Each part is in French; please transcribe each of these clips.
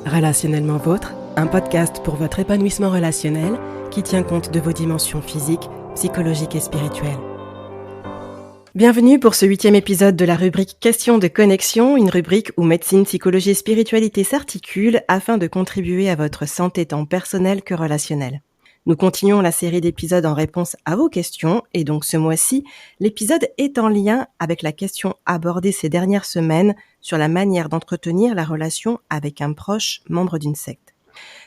Relationnellement Vôtre, un podcast pour votre épanouissement relationnel qui tient compte de vos dimensions physiques, psychologiques et spirituelles. Bienvenue pour ce 8e épisode de la rubrique Questions de connexion, une rubrique où médecine, psychologie et spiritualité s'articulent afin de contribuer à votre santé tant personnelle que relationnelle. Nous continuons la série d'épisodes en réponse à vos questions et donc ce mois-ci, l'épisode est en lien avec la question abordée ces dernières semaines sur la manière d'entretenir la relation avec un proche membre d'une secte.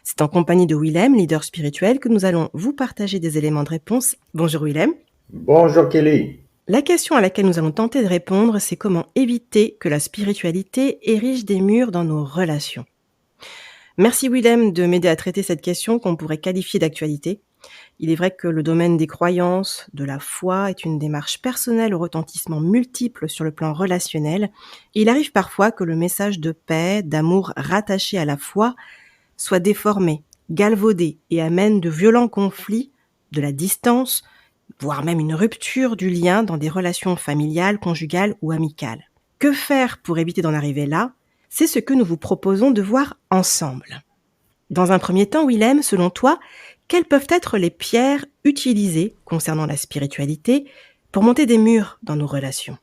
C'est en compagnie de Willem, leader spirituel, que nous allons vous partager des éléments de réponse. Bonjour Willem. Bonjour Kelly. La question à laquelle nous allons tenter de répondre, c'est comment éviter que la spiritualité érige des murs dans nos relations. Merci Willem de m'aider à traiter cette question qu'on pourrait qualifier d'actualité. Il est vrai que le domaine des croyances, de la foi, est une démarche personnelle au retentissement multiple sur le plan relationnel. Et il arrive parfois que le message de paix, d'amour rattaché à la foi soit déformé, galvaudé et amène de violents conflits, de la distance, voire même une rupture du lien dans des relations familiales, conjugales ou amicales. Que faire pour éviter d'en arriver là ? C'est ce que nous vous proposons de voir ensemble. Dans un premier temps, Willem, selon toi, quelles peuvent être les pierres utilisées concernant la spiritualité pour monter des murs dans nos relations ?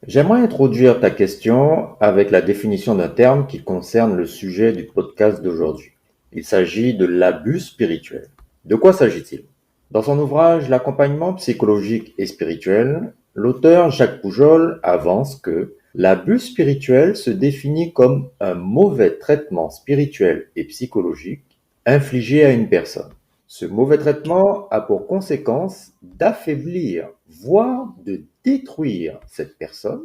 J'aimerais introduire ta question avec la définition d'un terme qui concerne le sujet du podcast d'aujourd'hui. Il s'agit de l'abus spirituel. De quoi s'agit-il ? Dans son ouvrage L'accompagnement psychologique et spirituel, l'auteur Jacques Poujol avance que l'abus spirituel se définit comme un mauvais traitement spirituel et psychologique infligé à une personne. Ce mauvais traitement a pour conséquence d'affaiblir, voire de détruire cette personne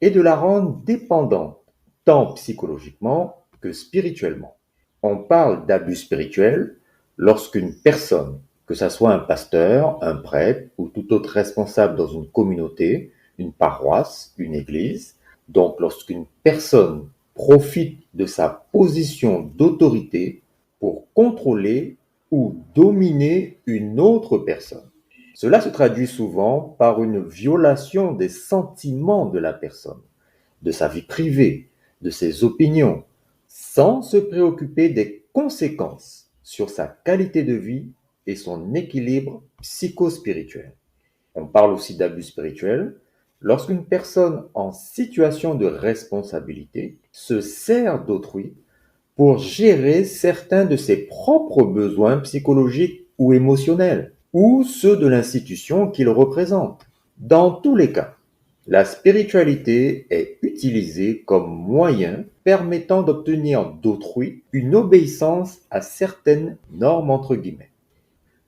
et de la rendre dépendante, tant psychologiquement que spirituellement. On parle d'abus spirituel lorsqu'une personne, que ce soit un pasteur, un prêtre ou tout autre responsable dans une communauté, une paroisse, une église, donc lorsqu'une personne profite de sa position d'autorité pour contrôler ou dominer une autre personne. Cela se traduit souvent par une violation des sentiments de la personne, de sa vie privée, de ses opinions, sans se préoccuper des conséquences sur sa qualité de vie et son équilibre psychospirituel. On parle aussi d'abus spirituel lorsqu'une personne en situation de responsabilité se sert d'autrui pour gérer certains de ses propres besoins psychologiques ou émotionnels, ou ceux de l'institution qu'il représente. Dans tous les cas, la spiritualité est utilisée comme moyen permettant d'obtenir d'autrui une obéissance à certaines normes entre guillemets.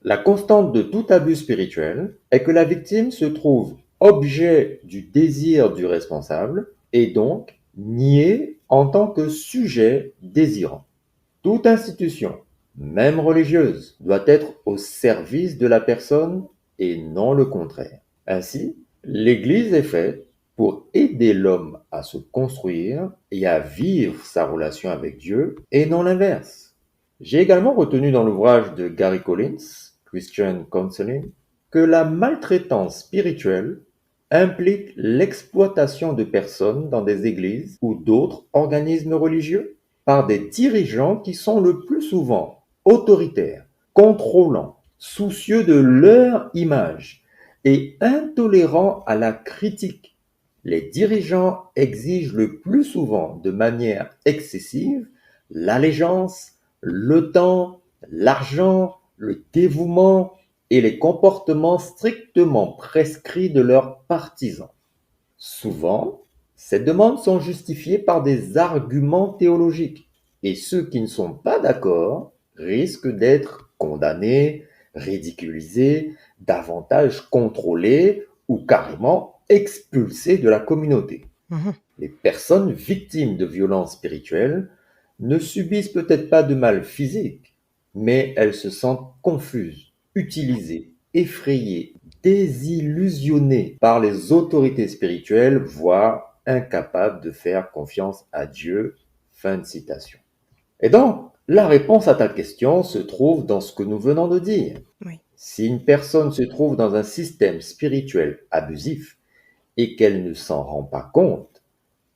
La constante de tout abus spirituel est que la victime se trouve objet du désir du responsable et donc niée en tant que sujet désirant. Toute institution, même religieuse, doit être au service de la personne et non le contraire. Ainsi, l'Église est faite pour aider l'homme à se construire et à vivre sa relation avec Dieu et non l'inverse. J'ai également retenu dans l'ouvrage de Gary Collins, Christian Counseling, que la maltraitance spirituelle implique l'exploitation de personnes dans des églises ou d'autres organismes religieux par des dirigeants qui sont le plus souvent autoritaires, contrôlants, soucieux de leur image et intolérants à la critique. Les dirigeants exigent le plus souvent de manière excessive l'allégeance, le temps, l'argent, le dévouement et les comportements strictement prescrits de leurs partisans. Souvent, ces demandes sont justifiées par des arguments théologiques et ceux qui ne sont pas d'accord risquent d'être condamnés, ridiculisés, davantage contrôlés ou carrément expulsés de la communauté. Les personnes victimes de violences spirituelles ne subissent peut-être pas de mal physique, mais elles se sentent confuses, utilisées, effrayées, désillusionnées par les autorités spirituelles, voire incapables de faire confiance à Dieu. Fin de citation. Et donc, la réponse à ta question se trouve dans ce que nous venons de dire. Oui. Si une personne se trouve dans un système spirituel abusif et qu'elle ne s'en rend pas compte,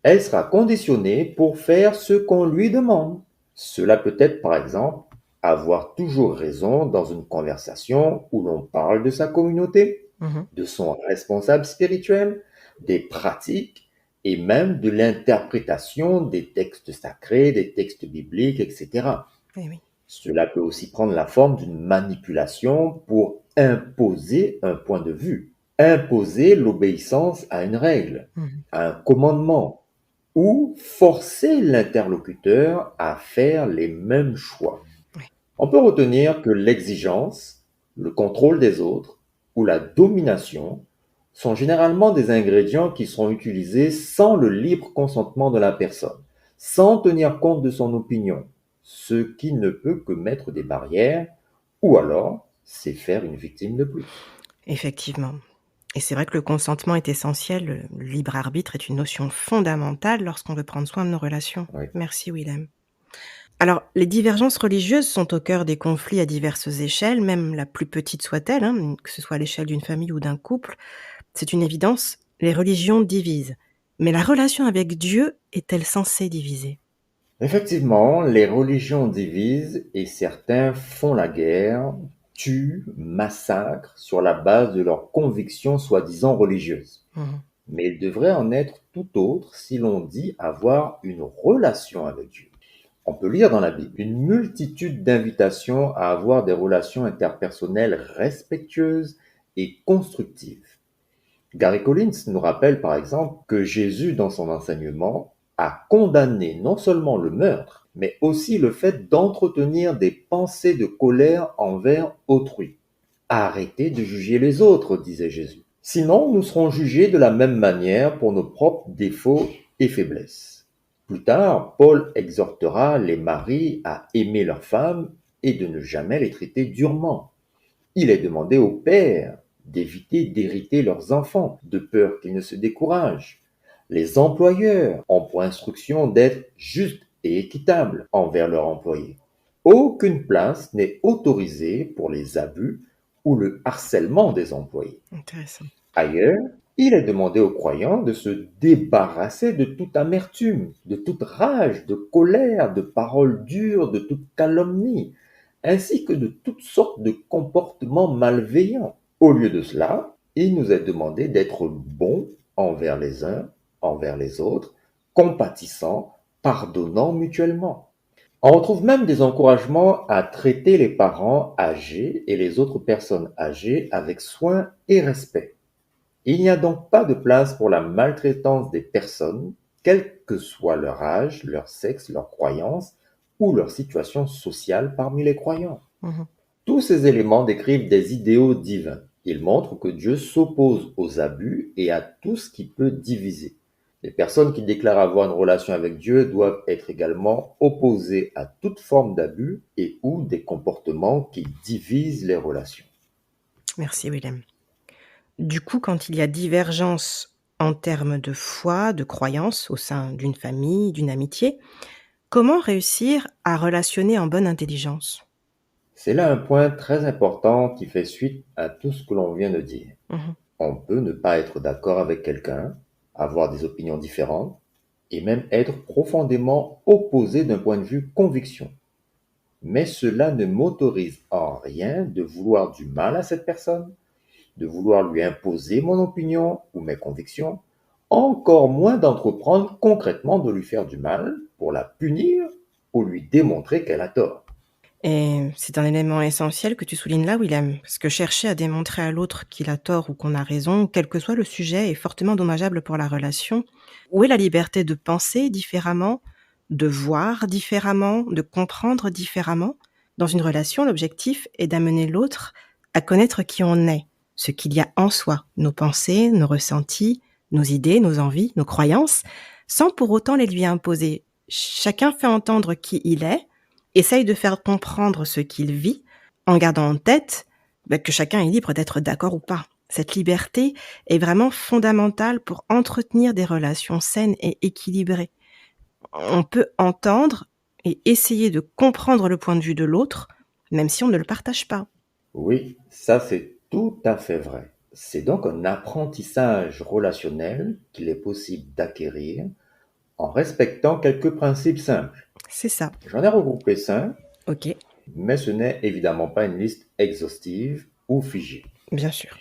Elle sera conditionnée pour faire ce qu'on lui demande. Cela peut être par exemple avoir toujours raison dans une conversation où l'on parle de sa communauté, Mhm. de son responsable spirituel, des pratiques et même de l'interprétation des textes sacrés, des textes bibliques, etc. Eh oui. Cela peut aussi prendre la forme d'une manipulation pour imposer un point de vue, imposer l'obéissance à une règle, Mhm. à un commandement, ou forcer l'interlocuteur à faire les mêmes choix. Ouais. On peut retenir que l'exigence, le contrôle des autres ou la domination sont généralement des ingrédients qui seront utilisés sans le libre consentement de la personne, sans tenir compte de son opinion, ce qui ne peut que mettre des barrières ou alors c'est faire une victime de plus. Effectivement. Et c'est vrai que le consentement est essentiel. Le libre arbitre est une notion fondamentale lorsqu'on veut prendre soin de nos relations. Oui. Merci Willem. Alors, les divergences religieuses sont au cœur des conflits à diverses échelles, même la plus petite soit-elle, hein, que ce soit à l'échelle d'une famille ou d'un couple. C'est une évidence, les religions divisent. Mais la relation avec Dieu est-elle censée diviser? Effectivement, les religions divisent et certains font la guerre, tuent, massacrent sur la base de leurs convictions soi-disant religieuses. Mhm. Mais il devrait en être tout autre si l'on dit avoir une relation avec Dieu. On peut lire dans la Bible une multitude d'invitations à avoir des relations interpersonnelles respectueuses et constructives. Gary Collins nous rappelle par exemple que Jésus, dans son enseignement, a condamné non seulement le meurtre, mais aussi le fait d'entretenir des pensées de colère envers autrui. Arrêtez de juger les autres, disait Jésus. Sinon, nous serons jugés de la même manière pour nos propres défauts et faiblesses. Plus tard, Paul exhortera les maris à aimer leurs femmes et de ne jamais les traiter durement. Il est demandé aux pères d'éviter d'hériter leurs enfants, de peur qu'ils ne se découragent. Les employeurs ont pour instruction d'être justes et équitables envers leurs employés. Aucune place n'est autorisée pour les abus ou le harcèlement des employés. Intéressant. Ailleurs, il est demandé aux croyants de se débarrasser de toute amertume, de toute rage, de colère, de paroles dures, de toute calomnie, ainsi que de toutes sortes de comportements malveillants. Au lieu de cela, il nous est demandé d'être bons envers les uns, envers les autres, compatissants, pardonnant mutuellement. On retrouve même des encouragements à traiter les parents âgés et les autres personnes âgées avec soin et respect. Il n'y a donc pas de place pour la maltraitance des personnes, quel que soit leur âge, leur sexe, leurs croyances ou leur situation sociale parmi les croyants. Mhm. Tous ces éléments décrivent des idéaux divins. Ils montrent que Dieu s'oppose aux abus et à tout ce qui peut diviser. Les personnes qui déclarent avoir une relation avec Dieu doivent être également opposées à toute forme d'abus et ou des comportements qui divisent les relations. Merci Willem. Du coup, quand il y a divergence en termes de foi, de croyance au sein d'une famille, d'une amitié, comment réussir à relationner en bonne intelligence? C'est là un point très important qui fait suite à tout ce que l'on vient de dire. Mhm. On peut ne pas être d'accord avec quelqu'un, avoir des opinions différentes et même être profondément opposé d'un point de vue conviction. Mais cela ne m'autorise en rien de vouloir du mal à cette personne, de vouloir lui imposer mon opinion ou mes convictions, encore moins d'entreprendre concrètement de lui faire du mal pour la punir ou lui démontrer qu'elle a tort. Et c'est un élément essentiel que tu soulignes là, Willem, parce que chercher à démontrer à l'autre qu'il a tort ou qu'on a raison, quel que soit le sujet, est fortement dommageable pour la relation. Où est la liberté de penser différemment, de voir différemment, de comprendre différemment? Dans une relation, l'objectif est d'amener l'autre à connaître qui on est, ce qu'il y a en soi, nos pensées, nos ressentis, nos idées, nos envies, nos croyances, sans pour autant les lui imposer. Chacun fait entendre qui il est, essaye de faire comprendre ce qu'il vit, en gardant en tête que chacun est libre d'être d'accord ou pas. Cette liberté est vraiment fondamentale pour entretenir des relations saines et équilibrées. On peut entendre et essayer de comprendre le point de vue de l'autre, même si on ne le partage pas. Oui, ça c'est tout à fait vrai. C'est donc un apprentissage relationnel qu'il est possible d'acquérir en respectant quelques principes simples. C'est ça. J'en ai regroupé 5, Ok, mais ce n'est évidemment pas une liste exhaustive ou figée. bien sûr.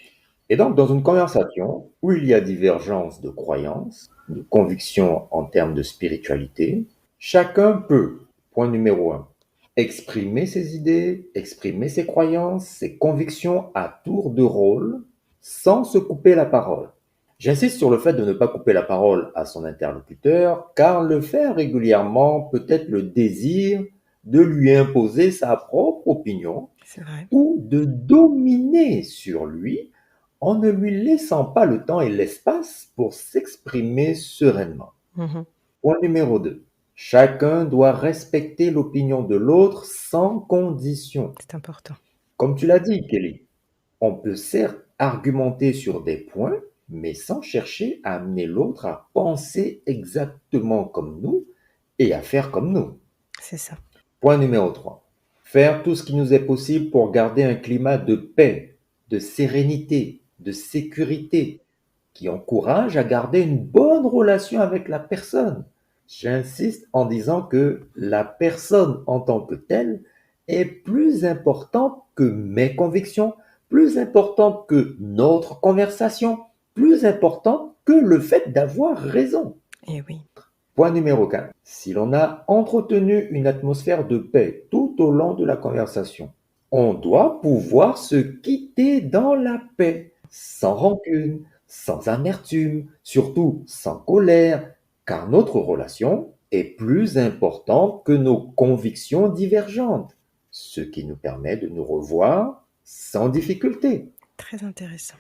Et donc, dans une conversation où il y a divergence de croyances, de convictions en termes de spiritualité, chacun peut, point numéro un, exprimer ses idées, exprimer ses croyances, ses convictions à tour de rôle, sans se couper la parole. J'insiste sur le fait de ne pas couper la parole à son interlocuteur, car le faire régulièrement peut être le désir de lui imposer sa propre opinion C'est vrai. ou de dominer sur lui en ne lui laissant pas le temps et l'espace pour s'exprimer sereinement. Mhm. Point numéro 2. Chacun doit respecter l'opinion de l'autre sans condition. C'est important. Comme tu l'as dit, Kelly, on peut certes argumenter sur des points, mais sans chercher à amener l'autre à penser exactement comme nous et à faire comme nous. C'est ça. Point numéro 3. Faire tout ce qui nous est possible pour garder un climat de paix, de sérénité, de sécurité, qui encourage à garder une bonne relation avec la personne. J'insiste en disant que la personne en tant que telle est plus importante que mes convictions, plus importante que notre conversation, plus importante que le fait d'avoir raison. Et oui. Point numéro 4. Si l'on a entretenu une atmosphère de paix tout au long de la conversation, on doit pouvoir se quitter dans la paix, sans rancune, sans amertume, surtout sans colère, car notre relation est plus importante que nos convictions divergentes, ce qui nous permet de nous revoir sans difficulté. Très intéressant.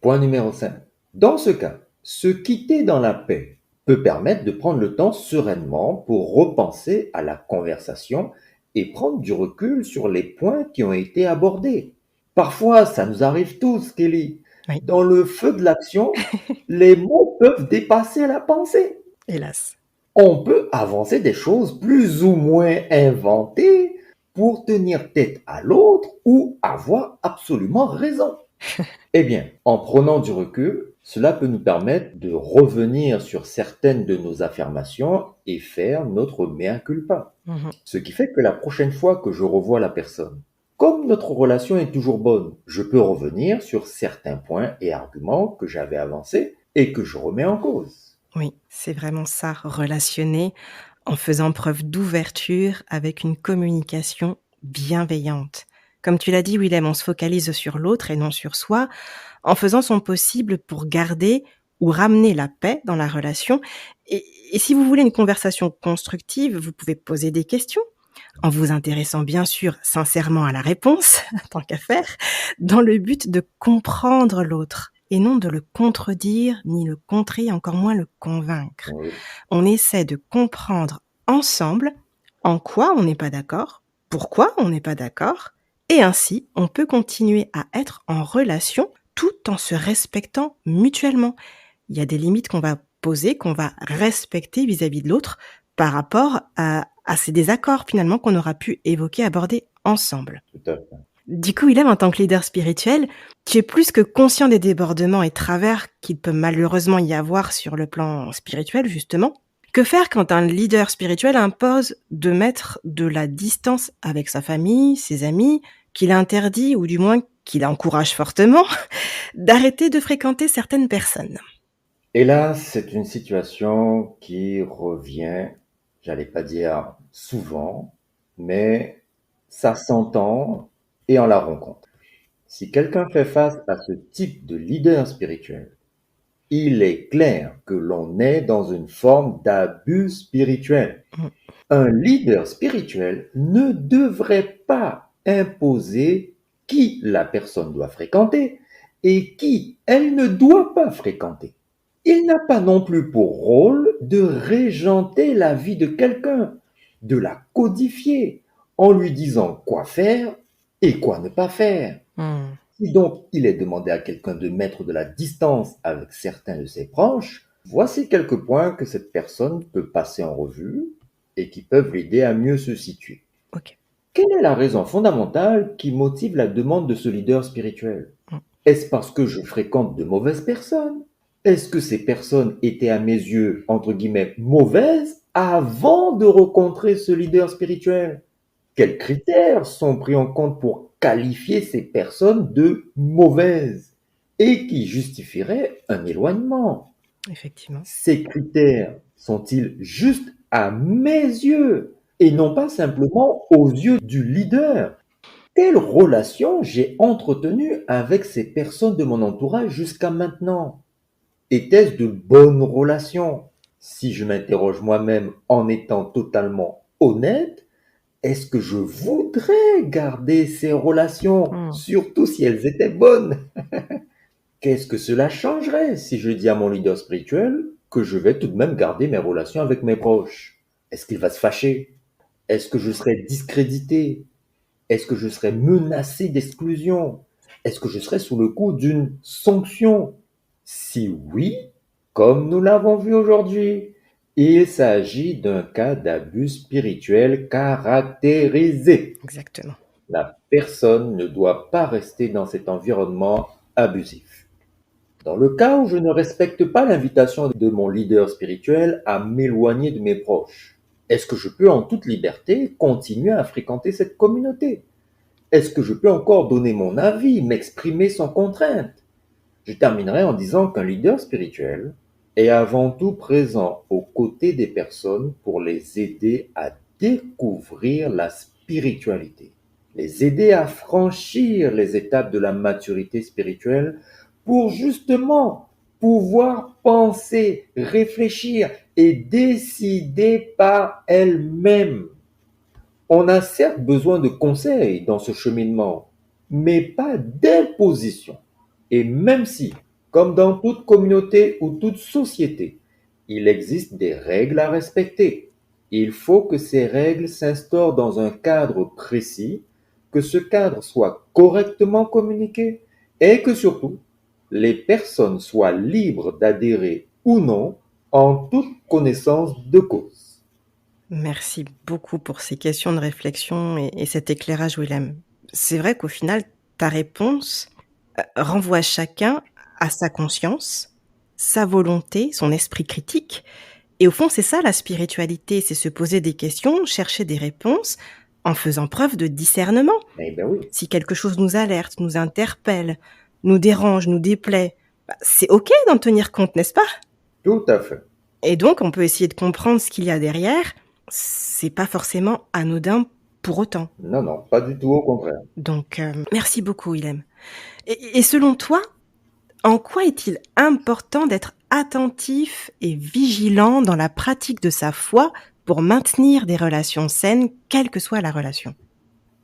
Point numéro 5. Dans ce cas, se quitter dans la paix peut permettre de prendre le temps sereinement pour repenser à la conversation et prendre du recul sur les points qui ont été abordés. Parfois, ça nous arrive tous, Kelly. Oui. Dans le feu de l'action, les mots peuvent dépasser la pensée. Hélas. On peut avancer des choses plus ou moins inventées pour tenir tête à l'autre ou avoir absolument raison. Eh bien, en prenant du recul, cela peut nous permettre de revenir sur certaines de nos affirmations et faire notre mea culpa. Mhm. Ce qui fait que la prochaine fois que je revois la personne, comme notre relation est toujours bonne, je peux revenir sur certains points et arguments que j'avais avancés et que je remets en cause. Oui, c'est vraiment ça, relationner en faisant preuve d'ouverture avec une communication bienveillante. Comme tu l'as dit, Willem, on se focalise sur l'autre et non sur soi, en faisant son possible pour garder ou ramener la paix dans la relation. Et si vous voulez une conversation constructive, vous pouvez poser des questions, en vous intéressant bien sûr sincèrement à la réponse, tant qu'à faire, dans le but de comprendre l'autre et non de le contredire, ni le contrer, encore moins le convaincre. Oui. On essaie de comprendre ensemble en quoi on n'est pas d'accord, pourquoi on n'est pas d'accord, et ainsi on peut continuer à être en relation tout en se respectant mutuellement. Il y a des limites qu'on va poser, qu'on va respecter vis-à-vis de l'autre par rapport à ces désaccords finalement qu'on aura pu évoquer, aborder ensemble. Tout à fait. Du coup, Willem, en tant que leader spirituel, tu es plus que conscient des débordements et travers qu'il peut malheureusement y avoir sur le plan spirituel, justement. Que faire quand un leader spirituel impose de mettre de la distance avec sa famille, ses amis, qu'il interdit, ou du moins qu'il encourage fortement, d'arrêter de fréquenter certaines personnes? Hélas, c'est une situation qui revient, j'allais pas dire souvent, mais ça s'entend et on la rencontre. Si quelqu'un fait face à ce type de leader spirituel, il est clair que l'on est dans une forme d'abus spirituel. Mm. Un leader spirituel ne devrait pas imposer qui la personne doit fréquenter et qui elle ne doit pas fréquenter. Il n'a pas non plus pour rôle de régenter la vie de quelqu'un, de la codifier en lui disant quoi faire et quoi ne pas faire. Mm. Si donc il est demandé à quelqu'un de mettre de la distance avec certains de ses proches, voici quelques points que cette personne peut passer en revue et qui peuvent l'aider à mieux se situer. Ok. Quelle est la raison fondamentale qui motive la demande de ce leader spirituel? Mm. Est-ce parce que je fréquente de mauvaises personnes? Est-ce que ces personnes étaient à mes yeux, entre guillemets, mauvaises avant de rencontrer ce leader spirituel? Quels critères sont pris en compte pour qualifier ces personnes de mauvaises et qui justifieraient un éloignement? Effectivement. Ces critères sont-ils juste à mes yeux et non pas simplement aux yeux du leader? Quelle relation j'ai entretenue avec ces personnes de mon entourage jusqu'à maintenant? Étaient-ce de bonnes relations? Si je m'interroge moi-même en étant totalement honnête, est-ce que je voudrais garder ces relations, Mmh. surtout si elles étaient bonnes? Qu'est-ce que cela changerait si je dis à mon leader spirituel que je vais tout de même garder mes relations avec mes proches? Est-ce qu'il va se fâcher? Est-ce que je serai discrédité? Est-ce que je serai menacé d'exclusion? Est-ce que je serai sous le coup d'une sanction? Si oui, comme nous l'avons vu aujourd'hui, il s'agit d'un cas d'abus spirituel caractérisé. Exactement. La personne ne doit pas rester dans cet environnement abusif. Dans le cas où je ne respecte pas l'invitation de mon leader spirituel à m'éloigner de mes proches, est-ce que je peux en toute liberté continuer à fréquenter cette communauté? Est-ce que je peux encore donner mon avis, m'exprimer sans contrainte? Je terminerai en disant qu'un leader spirituel est avant tout présent aux côtés des personnes pour les aider à découvrir la spiritualité, les aider à franchir les étapes de la maturité spirituelle pour justement pouvoir penser, réfléchir et décider par elles-mêmes. On a certes besoin de conseils dans ce cheminement, mais pas d'imposition. Et même si, comme dans toute communauté ou toute société, il existe des règles à respecter, il faut que ces règles s'instaurent dans un cadre précis, que ce cadre soit correctement communiqué et que surtout, les personnes soient libres d'adhérer ou non en toute connaissance de cause. Merci beaucoup pour ces questions de réflexion et cet éclairage, Willem. C'est vrai qu'au final, ta réponse, renvoie chacun à sa conscience, sa volonté, son esprit critique et au fond, c'est ça la spiritualité, c'est se poser des questions, chercher des réponses en faisant preuve de discernement. Eh bien oui, Si quelque chose nous alerte, nous interpelle, nous dérange, nous déplaît, c'est OK d'en tenir compte, n'est-ce pas? tout à fait. Et donc on peut essayer de comprendre ce qu'il y a derrière. C'est pas forcément anodin pour autant. Non, non, pas du tout, au contraire. Donc merci beaucoup Willem. Et selon toi, en quoi est-il important d'être attentif et vigilant dans la pratique de sa foi pour maintenir des relations saines, quelle que soit la relation?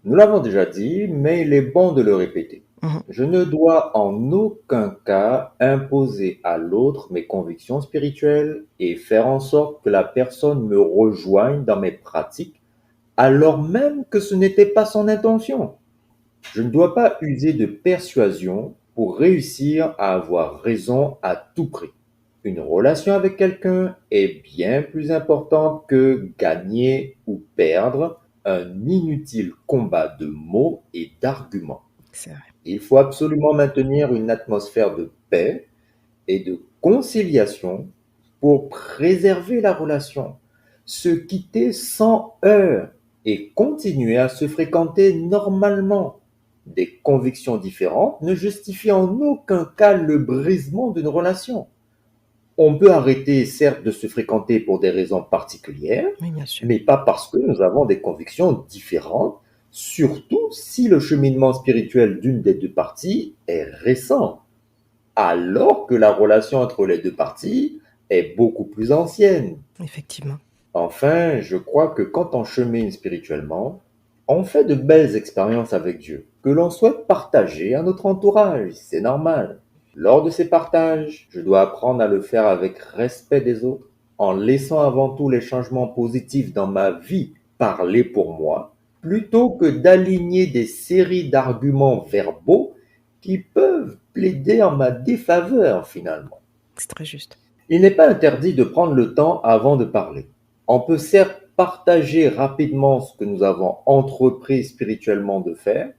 Nous l'avons déjà dit, mais il est bon de le répéter. Mmh. Je ne dois en aucun cas imposer à l'autre mes convictions spirituelles et faire en sorte que la personne me rejoigne dans mes pratiques, alors même que ce n'était pas son intention. Je ne dois pas user de persuasion pour réussir à avoir raison à tout prix. Une relation avec quelqu'un est bien plus importante que gagner ou perdre un inutile combat de mots et d'arguments. C'est vrai. Il faut absolument maintenir une atmosphère de paix et de conciliation pour préserver la relation, se quitter sans heurts et continuer à se fréquenter normalement. Des convictions différentes ne justifient en aucun cas le brisement d'une relation. On peut arrêter, certes, de se fréquenter pour des raisons particulières, Oui, bien sûr. mais pas parce que nous avons des convictions différentes, surtout si le cheminement spirituel d'une des deux parties est récent, alors que la relation entre les deux parties est beaucoup plus ancienne. Effectivement. Enfin, je crois que quand on chemine spirituellement, on fait de belles expériences avec Dieu, que l'on souhaite partager à notre entourage, c'est normal. Lors de ces partages, je dois apprendre à le faire avec respect des autres, en laissant avant tout les changements positifs dans ma vie parler pour moi, plutôt que d'aligner des séries d'arguments verbaux qui peuvent plaider en ma défaveur finalement. C'est très juste. Il n'est pas interdit de prendre le temps avant de parler. On peut certes partager rapidement ce que nous avons entrepris spirituellement de faire,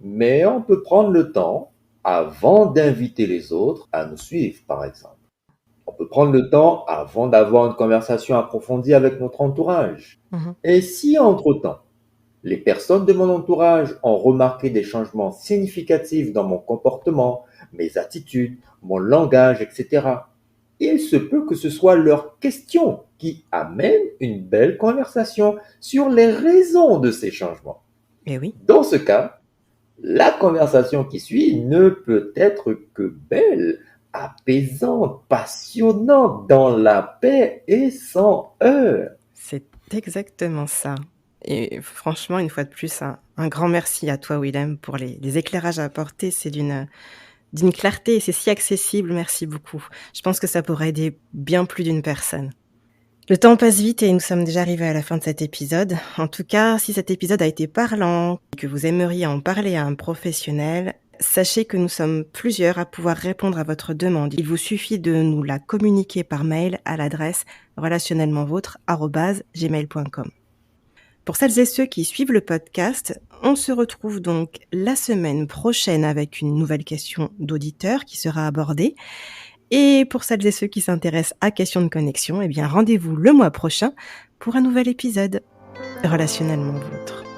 mais on peut prendre le temps avant d'inviter les autres à nous suivre, par exemple. peut prendre le temps avant d'avoir une conversation approfondie avec notre entourage. Mmh. Et si entre-temps, les personnes de mon entourage ont remarqué des changements significatifs dans mon comportement, mes attitudes, mon langage, etc., il se peut que ce soit leurs questions qui amènent une belle conversation sur les raisons de ces changements. Et oui, Dans ce cas, la conversation qui suit ne peut être que belle, apaisante, passionnante, dans la paix et sans heurts. c'est exactement ça. Et franchement, une fois de plus, un grand merci à toi, Willem, pour les éclairages apportés. C'est d'une clarté et c'est si accessible. Merci beaucoup. Je pense que ça pourrait aider bien plus d'une personne. Le temps passe vite et nous sommes déjà arrivés à la fin de cet épisode. En tout cas, si cet épisode a été parlant et que vous aimeriez en parler à un professionnel, sachez que nous sommes plusieurs à pouvoir répondre à votre demande. Il vous suffit de nous la communiquer par mail à l'adresse relationnellementvôtre@gmail.com. Pour celles et ceux qui suivent le podcast, on se retrouve donc la semaine prochaine avec une nouvelle question d'auditeur qui sera abordée. Et pour celles et ceux qui s'intéressent à Questions de connexion, eh bien rendez-vous le mois prochain pour un nouvel épisode Relationnellement Vôtre.